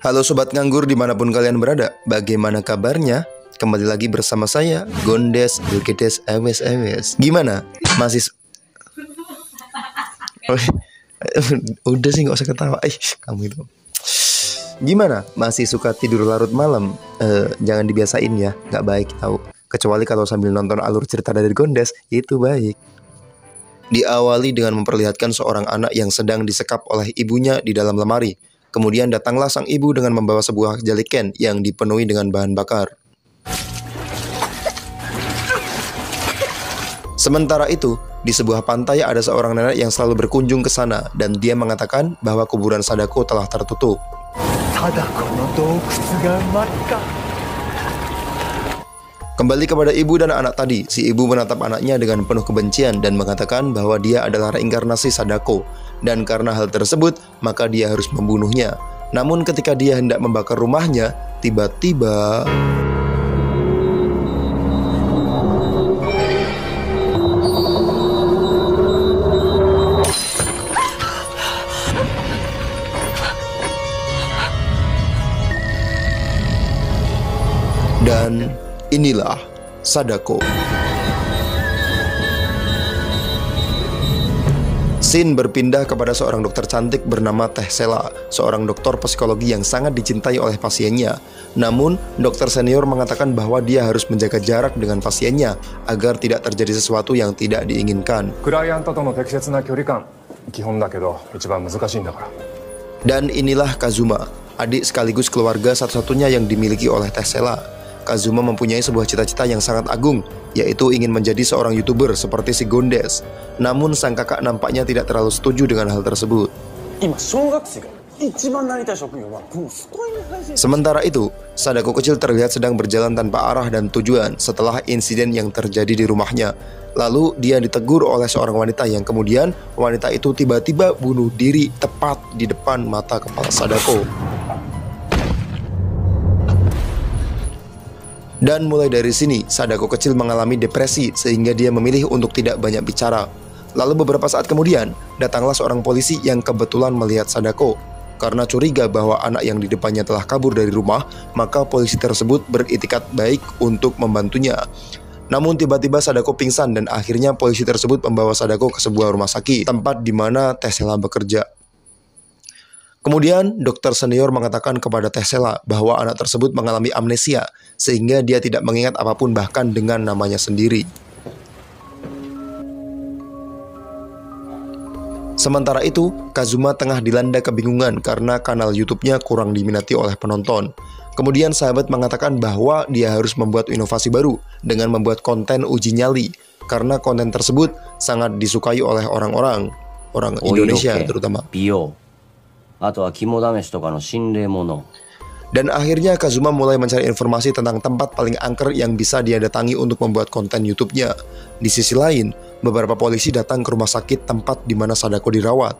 Halo Sobat Nganggur dimanapun kalian berada, bagaimana kabarnya? Kembali lagi bersama saya, Gondes Bilkides Ewes. Gimana? Masih... Udah sih gak usah ketawa. Kamu itu gimana? Masih suka tidur larut malam? Jangan dibiasain ya, gak baik tahu. Kecuali kalau sambil nonton alur cerita dari Gondes, itu baik. Diawali dengan memperlihatkan seorang anak yang sedang disekap oleh ibunya di dalam lemari. Kemudian datanglah sang ibu dengan membawa sebuah jerigen yang dipenuhi dengan bahan bakar. Sementara itu, di sebuah pantai ada seorang nenek yang selalu berkunjung ke sana dan dia mengatakan bahwa kuburan Sadako telah tertutup. Kembali kepada ibu dan anak tadi, si ibu menatap anaknya dengan penuh kebencian dan mengatakan bahwa dia adalah reinkarnasi Sadako. Dan karena hal tersebut, maka dia harus membunuhnya. Namun ketika dia hendak membakar rumahnya, tiba-tiba... Dan inilah Sadako. Scene berpindah kepada seorang dokter cantik bernama Teh Sela, seorang dokter psikologi yang sangat dicintai oleh pasiennya. Namun, dokter senior mengatakan bahwa dia harus menjaga jarak dengan pasiennya agar tidak terjadi sesuatu yang tidak diinginkan. Dan inilah Kazuma, adik sekaligus keluarga satu-satunya yang dimiliki oleh Teh Sela. Kazuma mempunyai sebuah cita-cita yang sangat agung, yaitu ingin menjadi seorang YouTuber seperti si Gondes. Namun sang kakak nampaknya tidak terlalu setuju dengan hal tersebut. Sementara itu, Sadako kecil terlihat sedang berjalan tanpa arah dan tujuan setelah insiden yang terjadi di rumahnya. Lalu dia ditegur oleh seorang wanita yang kemudian wanita itu tiba-tiba bunuh diri tepat di depan mata kepala Sadako. Dan mulai dari sini, Sadako kecil mengalami depresi sehingga dia memilih untuk tidak banyak bicara. Lalu beberapa saat kemudian, datanglah seorang polisi yang kebetulan melihat Sadako. Karena curiga bahwa anak yang di depannya telah kabur dari rumah, maka polisi tersebut beritikat baik untuk membantunya. Namun tiba-tiba Sadako pingsan dan akhirnya polisi tersebut membawa Sadako ke sebuah rumah sakit, tempat di mana Teh Sela bekerja. Kemudian, dokter senior mengatakan kepada Teh Sela bahwa anak tersebut mengalami amnesia, sehingga dia tidak mengingat apapun bahkan dengan namanya sendiri. Sementara itu, Kazuma tengah dilanda kebingungan karena kanal YouTube-nya kurang diminati oleh penonton. Kemudian sahabat mengatakan bahwa dia harus membuat inovasi baru dengan membuat konten uji nyali, karena konten tersebut sangat disukai oleh orang-orang Indonesia terutama. Dan akhirnya Kazuma mulai mencari informasi tentang tempat paling angker yang bisa dia datangi untuk membuat konten YouTube-nya. Di sisi lain, beberapa polisi datang ke rumah sakit tempat di mana Sadako dirawat.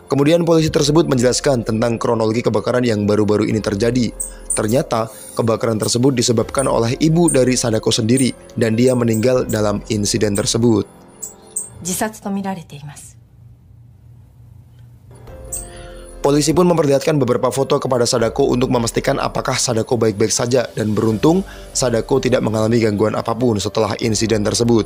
Kemudian polisi tersebut menjelaskan tentang kronologi kebakaran yang baru-baru ini terjadi. Ternyata, kebakaran tersebut disebabkan oleh ibu dari Sadako sendiri dan dia meninggal dalam insiden tersebut. Polisi pun memperlihatkan beberapa foto kepada Sadako untuk memastikan apakah Sadako baik-baik saja dan beruntung Sadako tidak mengalami gangguan apapun setelah insiden tersebut.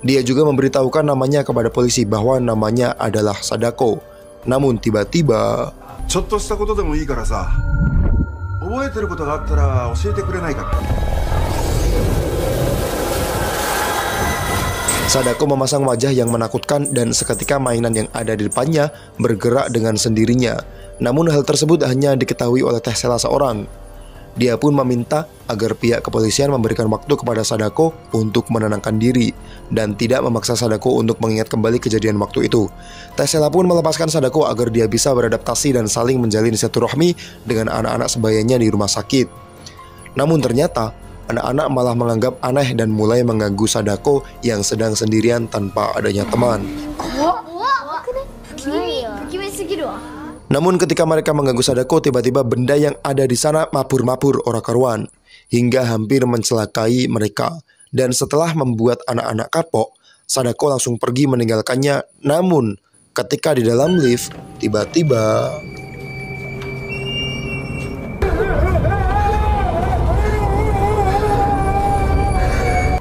Dia juga memberitahukan namanya kepada polisi bahwa namanya adalah Sadako. Namun tiba-tiba Sadako memasang wajah yang menakutkan dan seketika mainan yang ada di depannya bergerak dengan sendirinya. Namun hal tersebut hanya diketahui oleh Teh Sela seorang. Dia pun meminta agar pihak kepolisian memberikan waktu kepada Sadako untuk menenangkan diri dan tidak memaksa Sadako untuk mengingat kembali kejadian waktu itu. Teh Sela pun melepaskan Sadako agar dia bisa beradaptasi dan saling menjalin silaturahmi dengan anak-anak sebayanya di rumah sakit. Namun ternyata anak-anak malah menganggap aneh dan mulai mengganggu Sadako yang sedang sendirian tanpa adanya teman. Namun ketika mereka mengganggu Sadako, tiba-tiba benda yang ada di sana mapur-mapur ora karuan hingga hampir mencelakai mereka. Dan setelah membuat anak-anak kapok, Sadako langsung pergi meninggalkannya. Namun ketika di dalam lift, tiba-tiba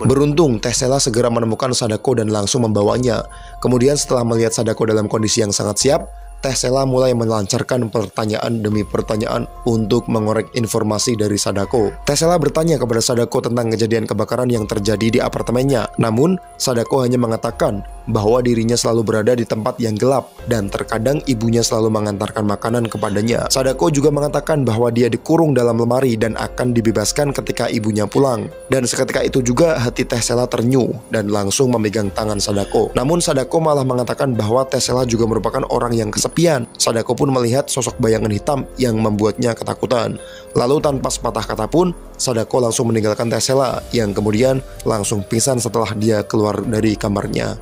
Beruntung, Tessela segera menemukan Sadako dan langsung membawanya. Kemudian setelah melihat Sadako dalam kondisi yang sangat siap, Tessela mulai melancarkan pertanyaan demi pertanyaan untuk mengorek informasi dari Sadako. Tessela bertanya kepada Sadako tentang kejadian kebakaran yang terjadi di apartemennya. Namun, Sadako hanya mengatakan bahwa dirinya selalu berada di tempat yang gelap dan terkadang ibunya selalu mengantarkan makanan kepadanya. Sadako juga mengatakan bahwa dia dikurung dalam lemari dan akan dibebaskan ketika ibunya pulang. Dan seketika itu juga hati Tessela ternyuh dan langsung memegang tangan Sadako. Namun Sadako malah mengatakan bahwa Tessela juga merupakan orang yang kesepian. Sadako pun melihat sosok bayangan hitam yang membuatnya ketakutan. Lalu tanpa sepatah kata pun, Sadako langsung meninggalkan Tessela yang kemudian langsung pingsan setelah dia keluar dari kamarnya.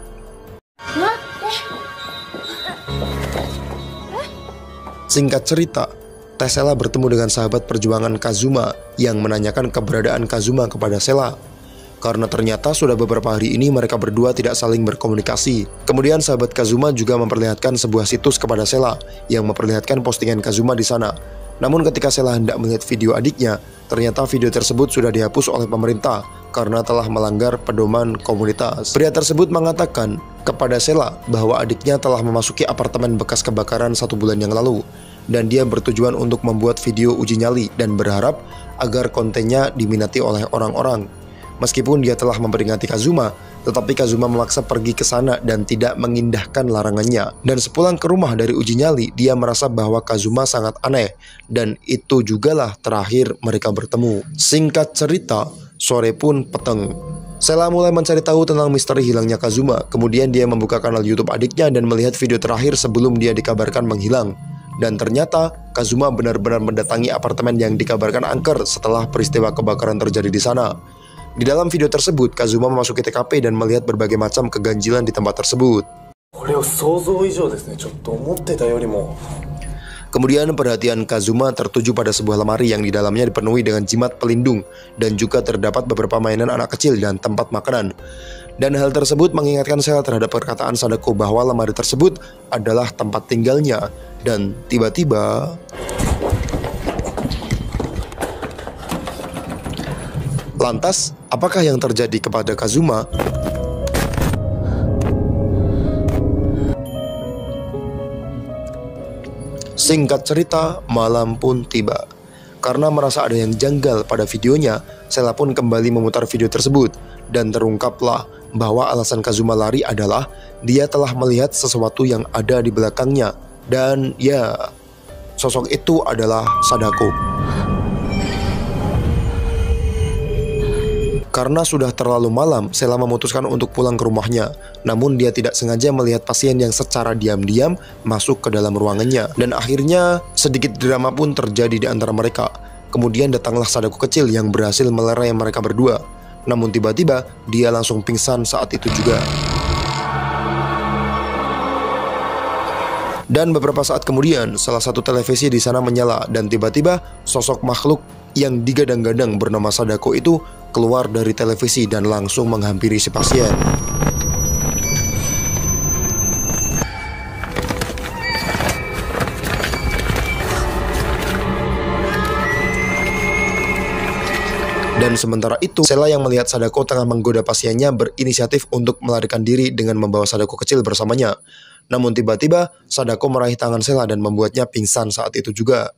Singkat cerita, Tessela bertemu dengan sahabat perjuangan Kazuma yang menanyakan keberadaan Kazuma kepada Sela. Karena ternyata sudah beberapa hari ini mereka berdua tidak saling berkomunikasi. Kemudian sahabat Kazuma juga memperlihatkan sebuah situs kepada Sela yang memperlihatkan postingan Kazuma di sana. Namun ketika Sela hendak melihat video adiknya, ternyata video tersebut sudah dihapus oleh pemerintah karena telah melanggar pedoman komunitas. Pria tersebut mengatakan kepada Sela bahwa adiknya telah memasuki apartemen bekas kebakaran 1 bulan yang lalu, dan dia bertujuan untuk membuat video uji nyali dan berharap agar kontennya diminati oleh orang-orang. Meskipun dia telah memperingati Kazuma, tetapi Kazuma memaksa pergi ke sana dan tidak mengindahkan larangannya. Dan sepulang ke rumah dari uji nyali, dia merasa bahwa Kazuma sangat aneh, dan itu jugalah terakhir mereka bertemu. Singkat cerita, sore pun peteng. Sela mulai mencari tahu tentang misteri hilangnya Kazuma. Kemudian dia membuka kanal YouTube adiknya dan melihat video terakhir sebelum dia dikabarkan menghilang. Dan ternyata Kazuma benar-benar mendatangi apartemen yang dikabarkan angker setelah peristiwa kebakaran terjadi di sana. Di dalam video tersebut, Kazuma memasuki TKP dan melihat berbagai macam keganjilan di tempat tersebut. Kemudian perhatian Kazuma tertuju pada sebuah lemari yang di dalamnya dipenuhi dengan jimat pelindung dan juga terdapat beberapa mainan anak kecil dan tempat makanan. Dan hal tersebut mengingatkan Sela terhadap perkataan Sadako bahwa lemari tersebut adalah tempat tinggalnya. Dan tiba-tiba lantas, apakah yang terjadi kepada Kazuma? Singkat cerita, malam pun tiba. Karena merasa ada yang janggal pada videonya, Sela pun kembali memutar video tersebut. Dan terungkaplah bahwa alasan Kazuma lari adalah dia telah melihat sesuatu yang ada di belakangnya. Dan ya, sosok itu adalah Sadako. Karena sudah terlalu malam, Sela memutuskan untuk pulang ke rumahnya. Namun dia tidak sengaja melihat pasien yang secara diam-diam masuk ke dalam ruangannya. Dan akhirnya sedikit drama pun terjadi di antara mereka. Kemudian datanglah Sadako kecil yang berhasil melerai mereka berdua. Namun tiba-tiba dia langsung pingsan saat itu juga. Dan beberapa saat kemudian salah satu televisi di sana menyala dan tiba-tiba sosok makhluk yang digadang-gadang bernama Sadako itu keluar dari televisi dan langsung menghampiri si pasien. Dan sementara itu, Sela yang melihat Sadako tengah menggoda pasiennya berinisiatif untuk melarikan diri dengan membawa Sadako kecil bersamanya. Namun tiba-tiba Sadako meraih tangan Sela dan membuatnya pingsan saat itu juga.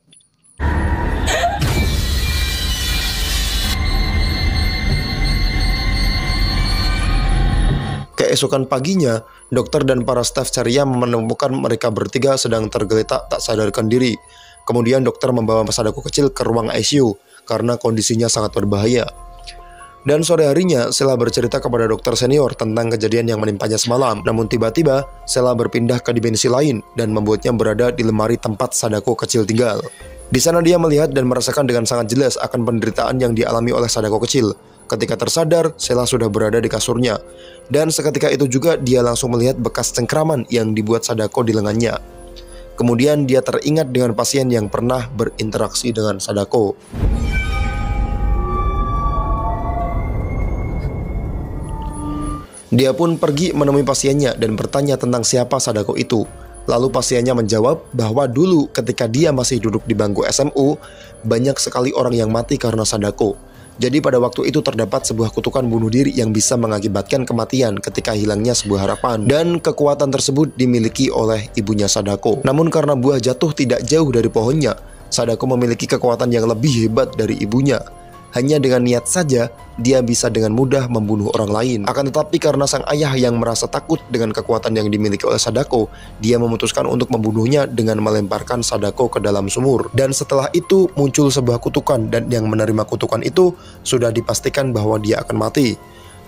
Keesokan paginya, dokter dan para staf Ceria menemukan mereka bertiga sedang tergeletak tak sadarkan diri. Kemudian dokter membawa Sadako kecil ke ruang ICU karena kondisinya sangat berbahaya. Dan sore harinya, Sela bercerita kepada dokter senior tentang kejadian yang menimpanya semalam. Namun tiba-tiba, Sela berpindah ke dimensi lain dan membuatnya berada di lemari tempat Sadako kecil tinggal. Di sana dia melihat dan merasakan dengan sangat jelas akan penderitaan yang dialami oleh Sadako kecil. Ketika tersadar, Sela sudah berada di kasurnya. Dan seketika itu juga dia langsung melihat bekas cengkraman yang dibuat Sadako di lengannya. Kemudian dia teringat dengan pasien yang pernah berinteraksi dengan Sadako. Dia pun pergi menemui pasiennya dan bertanya tentang siapa Sadako itu. Lalu pasiennya menjawab bahwa dulu ketika dia masih duduk di bangku SMU, banyak sekali orang yang mati karena Sadako. Jadi pada waktu itu terdapat sebuah kutukan bunuh diri yang bisa mengakibatkan kematian ketika hilangnya sebuah harapan. Dan kekuatan tersebut dimiliki oleh ibunya Sadako. Namun karena buah jatuh tidak jauh dari pohonnya, Sadako memiliki kekuatan yang lebih hebat dari ibunya. Hanya dengan niat saja, dia bisa dengan mudah membunuh orang lain. Akan tetapi karena sang ayah yang merasa takut dengan kekuatan yang dimiliki oleh Sadako, dia memutuskan untuk membunuhnya dengan melemparkan Sadako ke dalam sumur. Dan setelah itu muncul sebuah kutukan, dan yang menerima kutukan itu sudah dipastikan bahwa dia akan mati.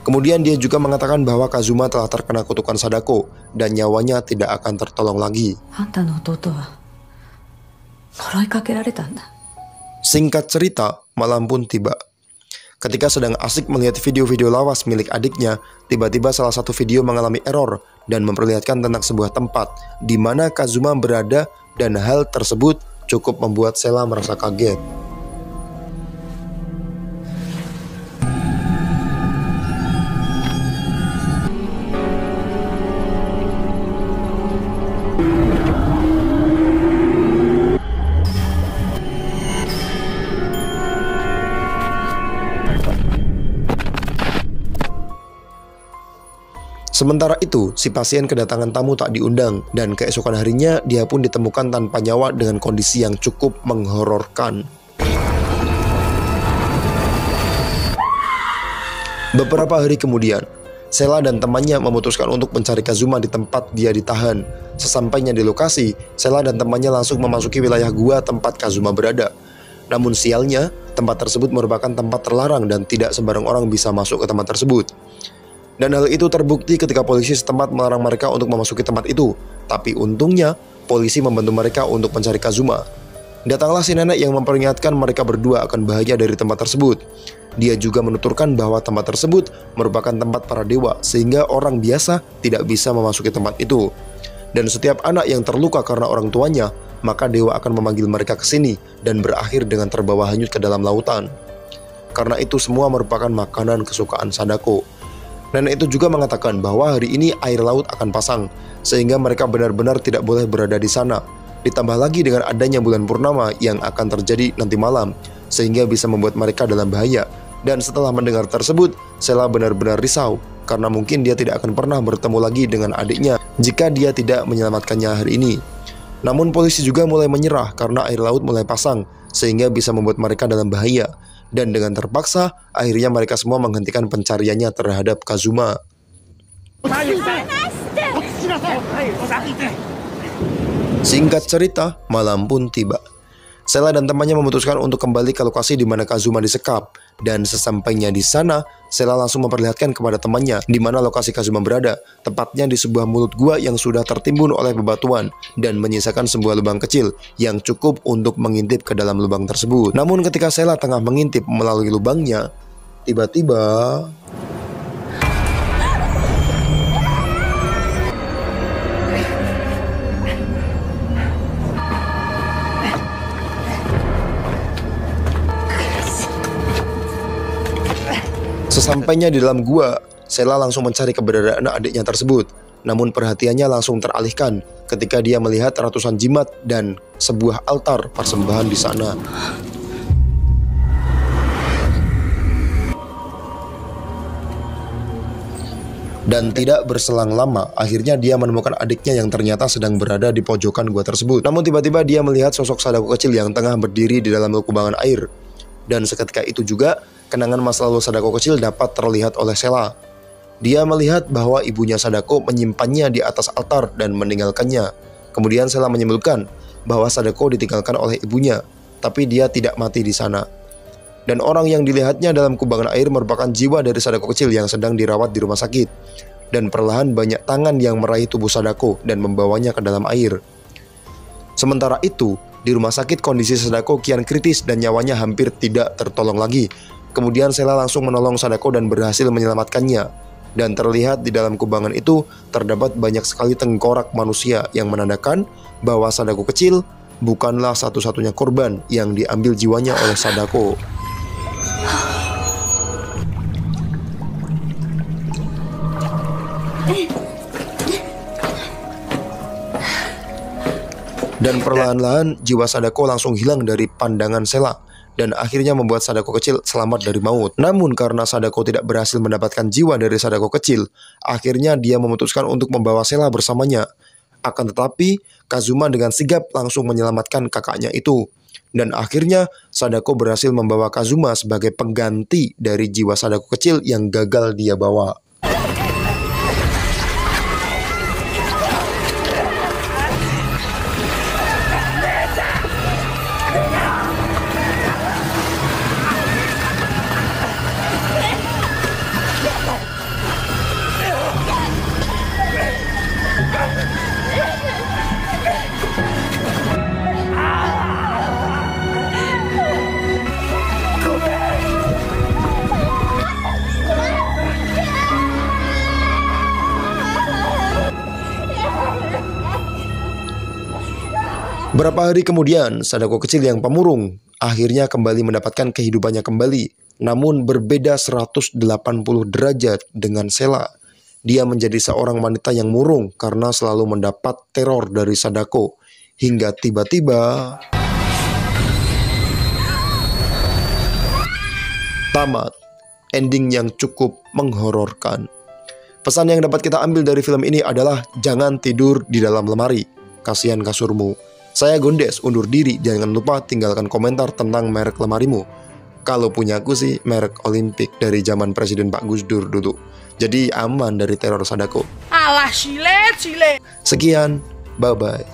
Kemudian dia juga mengatakan bahwa Kazuma telah terkena kutukan Sadako dan nyawanya tidak akan tertolong lagi. Singkat cerita, malam pun tiba. Ketika sedang asik melihat video-video lawas milik adiknya, tiba-tiba salah satu video mengalami error dan memperlihatkan tentang sebuah tempat di mana Kazuma berada, dan hal tersebut cukup membuat Sheila merasa kaget. Sementara itu, si pasien kedatangan tamu tak diundang, dan keesokan harinya dia pun ditemukan tanpa nyawa dengan kondisi yang cukup menghororkan. Beberapa hari kemudian, Sheila dan temannya memutuskan untuk mencari Kazuma di tempat dia ditahan. Sesampainya di lokasi, Sheila dan temannya langsung memasuki wilayah gua tempat Kazuma berada. Namun sialnya, tempat tersebut merupakan tempat terlarang dan tidak sembarang orang bisa masuk ke tempat tersebut. Dan hal itu terbukti ketika polisi setempat melarang mereka untuk memasuki tempat itu. Tapi untungnya, polisi membantu mereka untuk mencari Kazuma. Datanglah si nenek yang memperingatkan mereka berdua akan bahaya dari tempat tersebut. Dia juga menuturkan bahwa tempat tersebut merupakan tempat para dewa, sehingga orang biasa tidak bisa memasuki tempat itu. Dan setiap anak yang terluka karena orang tuanya, maka dewa akan memanggil mereka ke sini dan berakhir dengan terbawa hanyut ke dalam lautan. Karena itu semua merupakan makanan kesukaan Sadako. Nenek itu juga mengatakan bahwa hari ini air laut akan pasang, sehingga mereka benar-benar tidak boleh berada di sana. Ditambah lagi dengan adanya bulan purnama yang akan terjadi nanti malam, sehingga bisa membuat mereka dalam bahaya. Dan setelah mendengar tersebut, Sheila benar-benar risau, karena mungkin dia tidak akan pernah bertemu lagi dengan adiknya jika dia tidak menyelamatkannya hari ini. Namun polisi juga mulai menyerah karena air laut mulai pasang, sehingga bisa membuat mereka dalam bahaya. Dan dengan terpaksa, akhirnya mereka semua menghentikan pencariannya terhadap Kazuma. Singkat cerita, malam pun tiba. Sheila dan temannya memutuskan untuk kembali ke lokasi di mana Kazuma disekap. Dan sesampainya di sana, Sheila langsung memperlihatkan kepada temannya di mana lokasi Kazuma berada, tepatnya di sebuah mulut gua yang sudah tertimbun oleh bebatuan dan menyisakan sebuah lubang kecil yang cukup untuk mengintip ke dalam lubang tersebut. Namun ketika Sheila tengah mengintip melalui lubangnya, tiba-tiba sesampainya di dalam gua, Sheila langsung mencari keberadaan adiknya tersebut. Namun perhatiannya langsung teralihkan ketika dia melihat ratusan jimat dan sebuah altar persembahan di sana. Dan tidak berselang lama, akhirnya dia menemukan adiknya yang ternyata sedang berada di pojokan gua tersebut. Namun tiba-tiba dia melihat sosok Sadako kecil yang tengah berdiri di dalam kubangan air. Dan seketika itu juga, kenangan masa lalu Sadako kecil dapat terlihat oleh Sheila. Dia melihat bahwa ibunya Sadako menyimpannya di atas altar dan meninggalkannya. Kemudian Sheila menyimpulkan bahwa Sadako ditinggalkan oleh ibunya, tapi dia tidak mati di sana. Dan orang yang dilihatnya dalam kubangan air merupakan jiwa dari Sadako kecil yang sedang dirawat di rumah sakit. Dan perlahan banyak tangan yang meraih tubuh Sadako dan membawanya ke dalam air. Sementara itu, di rumah sakit kondisi Sadako kian kritis dan nyawanya hampir tidak tertolong lagi. Kemudian Sheila langsung menolong Sadako dan berhasil menyelamatkannya. Dan terlihat di dalam kubangan itu terdapat banyak sekali tengkorak manusia yang menandakan bahwa Sadako kecil bukanlah satu-satunya korban yang diambil jiwanya oleh Sadako. Dan perlahan-lahan jiwa Sadako langsung hilang dari pandangan Sheila. dan akhirnya membuat Sadako kecil selamat dari maut. Namun karena Sadako tidak berhasil mendapatkan jiwa dari Sadako kecil, akhirnya dia memutuskan untuk membawa Sela bersamanya. Akan tetapi, Kazuma dengan sigap langsung menyelamatkan kakaknya itu. Dan akhirnya Sadako berhasil membawa Kazuma sebagai pengganti dari jiwa Sadako kecil yang gagal dia bawa. Berapa hari kemudian, Sadako kecil yang pemurung akhirnya kembali mendapatkan kehidupannya kembali, namun berbeda 180 derajat dengan Sela. Dia menjadi seorang wanita yang murung karena selalu mendapat teror dari Sadako, hingga tiba-tiba tamat. Ending yang cukup menghororkan. Pesan yang dapat kita ambil dari film ini adalah jangan tidur di dalam lemari, kasihan kasurmu. Saya Gondes, undur diri. Jangan lupa tinggalkan komentar tentang merek lemarimu. Kalau punya aku sih merek Olimpik dari zaman Presiden Pak Gus Dur dulu. Jadi aman dari teror Sadako. Alah, silet. Sekian, bye-bye.